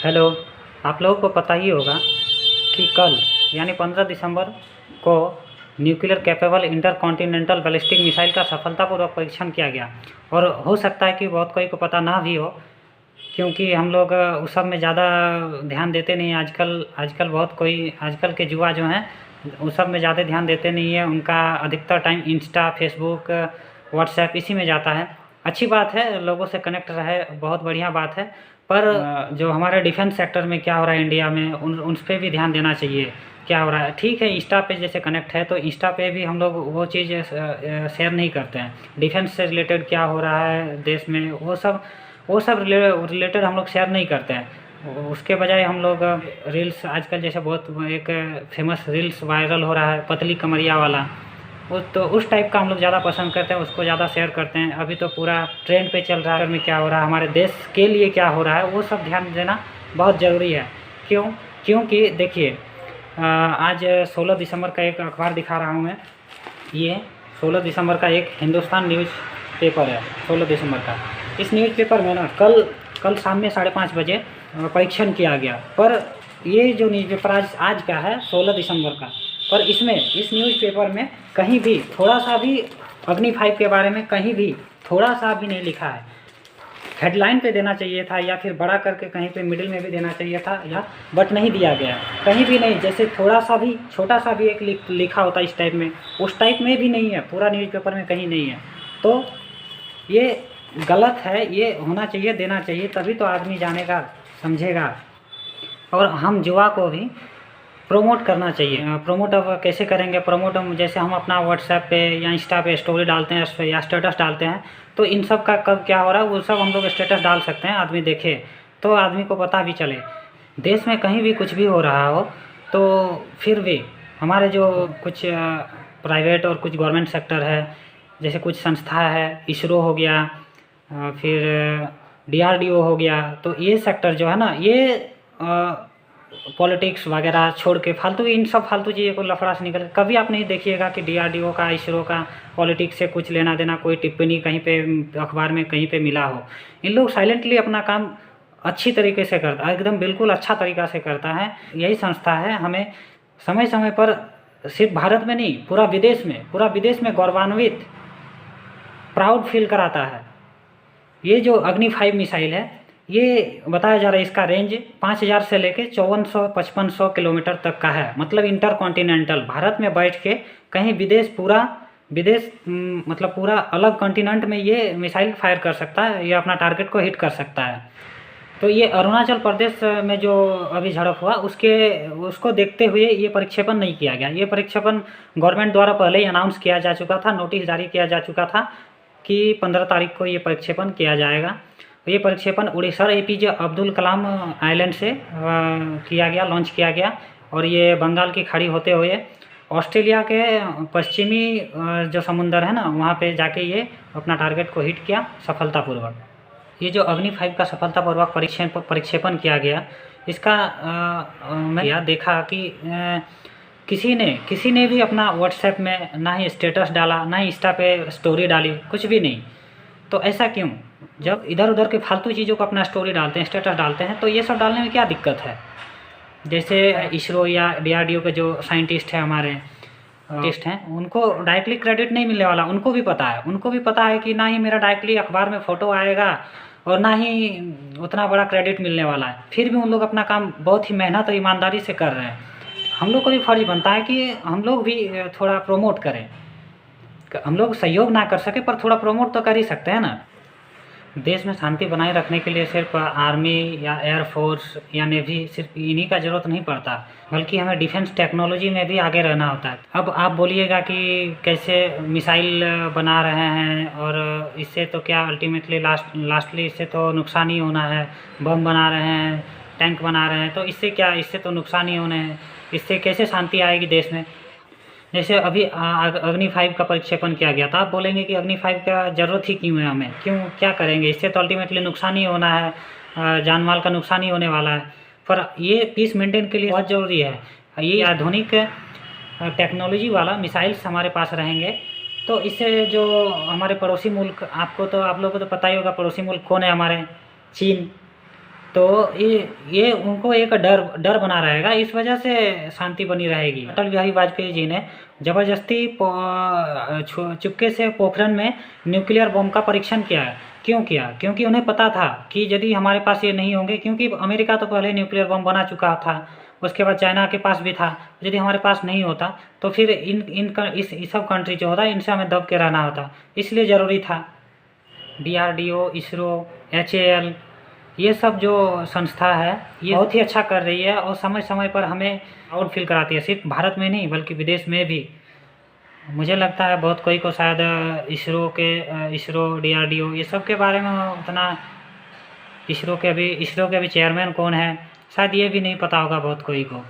Hello. आप लोगों को पता ही होगा कि कल यानी 15 दिसंबर को nuclear capable intercontinental ballistic missile का सफलतापूर्वक परीक्षण किया गया। और हो सकता है कि बहुत कोई को पता ना भी हो, क्योंकि हम लोग उस सब में ज़्यादा ध्यान देते नहीं हैं। आजकल बहुत कोई आजकल के युवा जो हैं उस सब में ज़्यादा ध्यान देते नहीं हैं। उनका अधिकतर टाइम इंस्टा, फेसबुक, व्हाट्सएप इसी में जाता है। अच्छी बात है, लोगों से कनेक्ट रहे, बहुत बढ़िया बात है। पर जो हमारे डिफेंस सेक्टर में क्या हो रहा है इंडिया में, उन पर भी ध्यान देना चाहिए। क्या हो रहा है, ठीक है, इंस्टा पे जैसे कनेक्ट है तो इंस्टा पे भी हम लोग वो चीज़ शेयर नहीं करते हैं। डिफेंस से रिलेटेड क्या हो रहा है देश में, वो सब रिलेटेड हम लोग शेयर नहीं करते हैं। उसके बजाय हम लोग रील्स, आजकल जैसे बहुत एक फेमस रील्स वायरल हो रहा है पतली कमरिया वाला, वो तो उस टाइप का हम लोग ज़्यादा पसंद करते हैं, उसको ज़्यादा शेयर करते हैं। अभी तो पूरा ट्रेंड पे चल रहा है में क्या हो रहा है, हमारे देश के लिए क्या हो रहा है, वो सब ध्यान देना बहुत ज़रूरी है। क्योंकि देखिए, आज 16 दिसंबर का एक अखबार दिखा रहा हूँ मैं। ये 16 दिसंबर का एक हिंदुस्तान न्यूज़ पेपर है, 16 दिसंबर का। इस न्यूज़ पेपर में ना कल शाम में 5:30 बजे परीक्षण किया गया। पर ये जो न्यूज़ पेपर आज का है 16 दिसंबर का, पर इस न्यूज़ पेपर में कहीं भी थोड़ा सा भी अग्नि 5 के बारे में कहीं भी थोड़ा सा भी नहीं लिखा है। हेडलाइन पे देना चाहिए था, या फिर बड़ा करके कहीं पे मिडिल में भी देना चाहिए था, या बट नहीं दिया गया, कहीं भी नहीं। जैसे थोड़ा सा भी, छोटा सा भी एक लिखा होता इस टाइप में, उस टाइप में भी नहीं है, पूरा न्यूज़पेपर में कहीं नहीं है। तो ये गलत है, ये होना चाहिए, देना चाहिए, तभी तो आदमी जानेगा, समझेगा। और हम युवा को भी प्रोमोट करना चाहिए। प्रोमोट अब कैसे करेंगे? प्रोमोट हम जैसे हम अपना व्हाट्सएप पे या इंस्टा पे स्टोरी डालते हैं या स्टेटस डालते हैं, तो इन सब का कब क्या हो रहा है वो सब हम लोग स्टेटस डाल सकते हैं, आदमी देखे तो आदमी को पता भी चले। देश में कहीं भी कुछ भी हो रहा हो तो फिर भी हमारे जो कुछ प्राइवेट और कुछ गवर्नमेंट सेक्टर है, जैसे कुछ संस्था है, इसरो हो गया, फिर DRDO हो गया, तो ये सेक्टर जो है ना, ये पॉलिटिक्स वगैरह छोड़ के इन सब फालतू चीज़ों को लफड़ा से निकल, कभी आप नहीं देखिएगा कि DRDO का, इसरो का पॉलिटिक्स से कुछ लेना देना, कोई टिप्पणी कहीं पे अखबार में कहीं पे मिला हो। इन लोग साइलेंटली अपना काम अच्छी तरीके से करता है, एकदम बिल्कुल अच्छा तरीक़ा से करता है। यही संस्था है हमें समय समय पर, सिर्फ भारत में नहीं, पूरा विदेश में गौरवान्वित, प्राउड फील कराता है। ये जो अग्नि 5 मिसाइल है, ये बताया जा रहा है इसका रेंज 5000 से लेके 5400-5500 किलोमीटर तक का है। मतलब इंटरकॉन्टिनेंटल, भारत में बैठ के कहीं विदेश मतलब पूरा अलग कॉन्टिनेंट में ये मिसाइल फायर कर सकता है, ये अपना टारगेट को हिट कर सकता है। तो ये अरुणाचल प्रदेश में जो अभी झड़प हुआ उसको देखते हुए ये प्रक्षेपण नहीं किया गया। ये प्रक्षेपण गवर्नमेंट द्वारा पहले ही अनाउंस किया जा चुका था, नोटिस जारी किया जा चुका था कि 15 तारीख को ये प्रक्षेपण किया जाएगा। ये प्रक्षेपण उड़ीसा APJ अब्दुल कलाम आइलैंड से लॉन्च किया गया, और ये बंगाल की खाड़ी होते हुए ऑस्ट्रेलिया के पश्चिमी जो समुंदर है ना, वहाँ पे जाके ये अपना टारगेट को हिट किया सफलतापूर्वक। ये जो अग्नि 5 का सफलतापूर्वक प्रक्षेपण किया गया, इसका मैं देखा कि किसी ने भी अपना व्हाट्सएप में ना ही स्टेटस डाला, ना ही इंस्टा पे स्टोरी डाली, कुछ भी नहीं। तो ऐसा क्यों? जब इधर उधर के फालतू चीज़ों को अपना स्टोरी डालते हैं, स्टेटस डालते हैं, तो ये सब डालने में क्या दिक्कत है? जैसे इसरो या DRDO के जो साइंटिस्ट हैं, हमारे टेस्ट हैं, उनको डायरेक्टली क्रेडिट नहीं मिलने वाला। उनको भी पता है कि ना ही मेरा डायरेक्टली अखबार में फ़ोटो आएगा और ना ही उतना बड़ा क्रेडिट मिलने वाला है। फिर भी उन लोग अपना काम बहुत ही मेहनत और ईमानदारी से कर रहे हैं। हम लोग को भी फर्ज बनता है कि हम लोग भी थोड़ा प्रोमोट करें। हम लोग सहयोग ना कर सके पर थोड़ा प्रोमोट तो कर ही सकते हैं ना। देश में शांति बनाए रखने के लिए सिर्फ आर्मी या एयरफोर्स या नेवी, सिर्फ इन्हीं का ज़रूरत नहीं पड़ता, बल्कि हमें डिफेंस टेक्नोलॉजी में भी आगे रहना होता है। अब आप बोलिएगा कि कैसे मिसाइल बना रहे हैं, और इससे तो क्या अल्टीमेटली लास्टली इससे तो नुकसान ही होना है। बम बना रहे हैं, टैंक बना रहे हैं, तो इससे तो नुकसान ही होने हैं। इससे कैसे शांति आएगी देश में? जैसे अभी अग्नि 5 का प्रक्षेपण किया गया था, आप बोलेंगे कि अग्नि 5 का ज़रूरत ही क्यों है हमें, क्या करेंगे, इससे तो अल्टीमेटली नुकसान ही होना है, जान माल का नुकसान ही होने वाला है। पर ये पीस मेंटेन के लिए बहुत ज़रूरी है। ये आधुनिक टेक्नोलॉजी वाला मिसाइल्स हमारे पास रहेंगे, तो इससे जो हमारे पड़ोसी मुल्क, आप लोगों को तो पता ही होगा पड़ोसी मुल्क कौन है हमारे, चीन। तो ये उनको एक डर बना रहेगा, इस वजह से शांति बनी रहेगी। अटल बिहारी वाजपेयी जी ने ज़बरदस्ती चुपके से पोखरण में न्यूक्लियर बम का परीक्षण किया है। क्यों किया? क्योंकि उन्हें पता था कि यदि हमारे पास ये नहीं होंगे, क्योंकि अमेरिका तो पहले न्यूक्लियर बम बना चुका था, उसके बाद चाइना के पास भी था। यदि हमारे पास नहीं होता तो फिर इस सब कंट्री जो होता इनसे हमें दब के रहना होता, इसलिए ज़रूरी था। DRDO, इसरो, HAL, ये सब जो संस्था है ये बहुत ही अच्छा कर रही है और समय समय पर हमें प्राउड फील कराती है, सिर्फ भारत में नहीं बल्कि विदेश में भी। मुझे लगता है बहुत कोई को शायद इसरो DRDO ये सब के बारे में उतना, इसरो के अभी चेयरमैन कौन है शायद ये भी नहीं पता होगा बहुत कोई को।